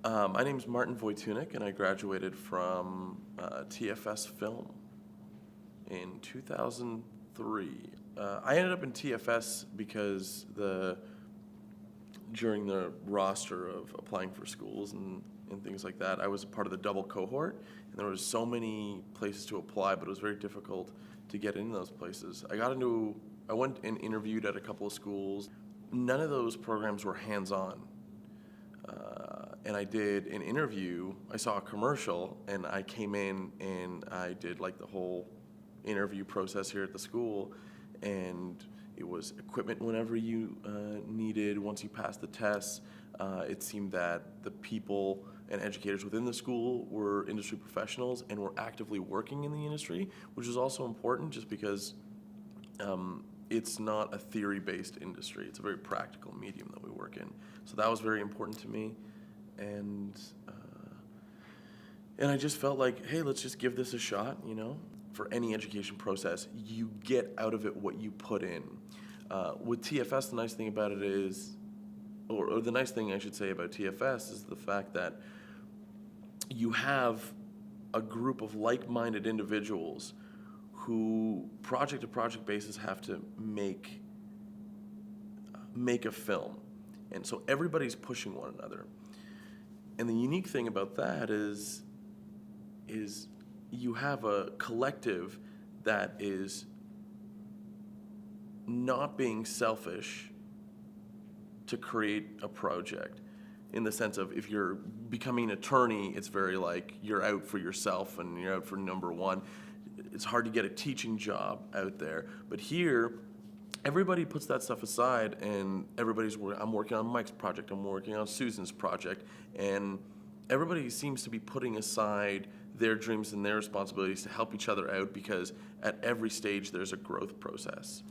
My name's Martin Wajtunik, and I graduated from TFS Film in 2003. I ended up in TFS because during the roster of applying for schools and things like that, I was a part of the double cohort, and there was so many places to apply, but it was very difficult to get in those places. I went and interviewed at a couple of schools. None of those programs were hands-on. And I did an interview, I saw a commercial, and I came in and I did like the whole interview process here at the school, and it was equipment whenever you needed. Once you passed the tests, it seemed that the people and educators within the school were industry professionals and were actively working in the industry, which is also important just because it's not a theory-based industry. It's a very practical medium that we work in. So that was very important to me. And I just felt like, hey, let's just give this a shot, you know? For any education process, you get out of it what you put in. With TFS, the nice thing about it is, or the nice thing I should say about TFS is the fact that you have a group of like-minded individuals who, project-to-project basis, have to make a film. And so everybody's pushing one another. And the unique thing about that is you have a collective that is not being selfish to create a project. In the sense of, if you're becoming an attorney, it's very like you're out for yourself and you're out for number one. It's hard to get a teaching job out there. But here, everybody puts that stuff aside, and I'm working on Mike's project, I'm working on Susan's project, and everybody seems to be putting aside their dreams and their responsibilities to help each other out, because at every stage there's a growth process.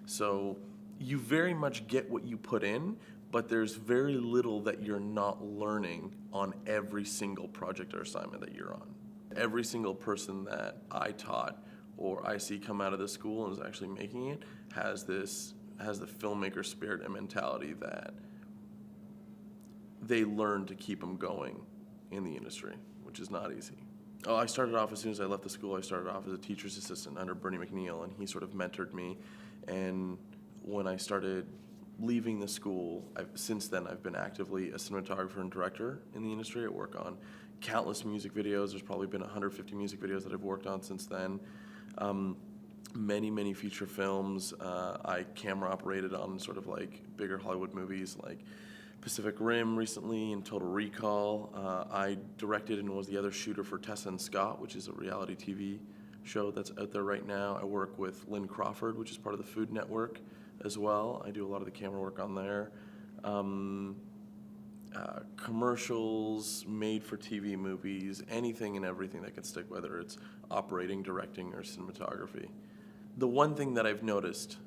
So you very much get what you put in, but there's very little that you're not learning on every single project or assignment that you're on. Every single person that I taught or I see come out of the school and is actually making it has the filmmaker spirit and mentality that they learn to keep them going in the industry, which is not easy. I started off, as soon as I left the school, I started off as a teacher's assistant under Bernie McNeil, and he sort of mentored me. And when I started leaving the school, since then I've been actively a cinematographer and director in the industry. I work on countless music videos. There's probably been 150 music videos that I've worked on since then. Many feature films. I camera operated on sort of like bigger Hollywood movies like Pacific Rim recently and Total Recall. I directed and was the other shooter for Tessa and Scott, which is a reality TV show that's out there right now. I work with Lynn Crawford, which is part of the Food Network as well. I do a lot of the camera work on there. Commercials, made for TV movies, anything and everything that can stick, whether it's operating, directing, or cinematography. The one thing that I've noticed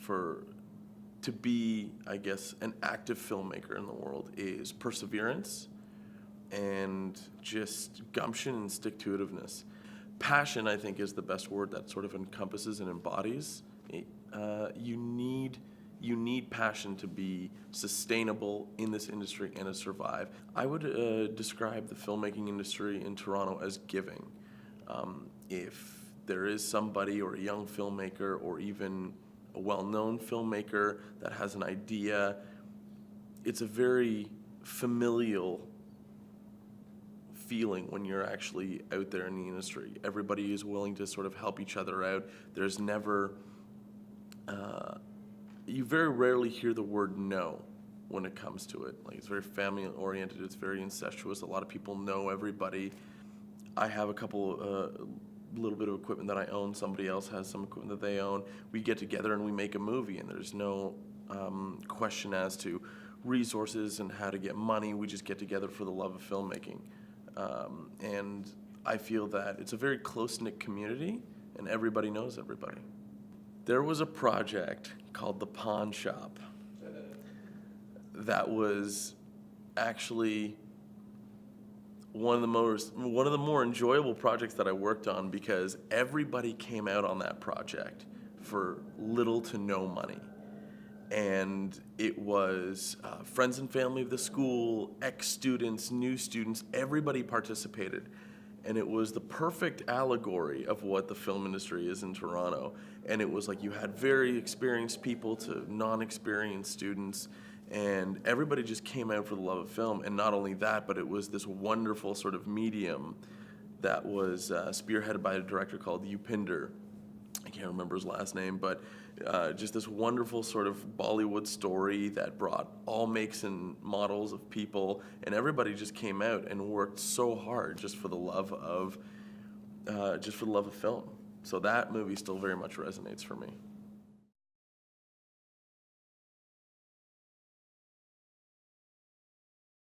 to be, I guess, an active filmmaker in the world is perseverance and just gumption and stick-to-itiveness. Passion, I think, is the best word that sort of encompasses and embodies. You need passion to be sustainable in this industry and to survive. I would describe the filmmaking industry in Toronto as giving. If there is somebody or a young filmmaker or even a well-known filmmaker that has an idea, it's a very familial feeling when you're actually out there in the industry. Everybody is willing to sort of help each other out. There's never... you very rarely hear the word no when it comes to it. Like, it's very family-oriented, it's very incestuous. A lot of people know everybody. I have a little bit of equipment that I own. Somebody else has some equipment that they own. We get together and we make a movie, and there's no question as to resources and how to get money. We just get together for the love of filmmaking. And I feel that it's a very close-knit community, and everybody knows everybody. There was a project called The Pawn Shop that was actually one of the more enjoyable projects that I worked on, because everybody came out on that project for little to no money. and it was friends and family of the school, ex-students, new students, everybody participated. And it was the perfect allegory of what the film industry is in Toronto. And it was like you had very experienced people to non-experienced students, and everybody just came out for the love of film. And not only that, but it was this wonderful sort of medium that was spearheaded by a director called Upinder. I can't remember his last name, but just this wonderful sort of Bollywood story that brought all makes and models of people, and everybody just came out and worked so hard just for the love of film. So that movie still very much resonates for me.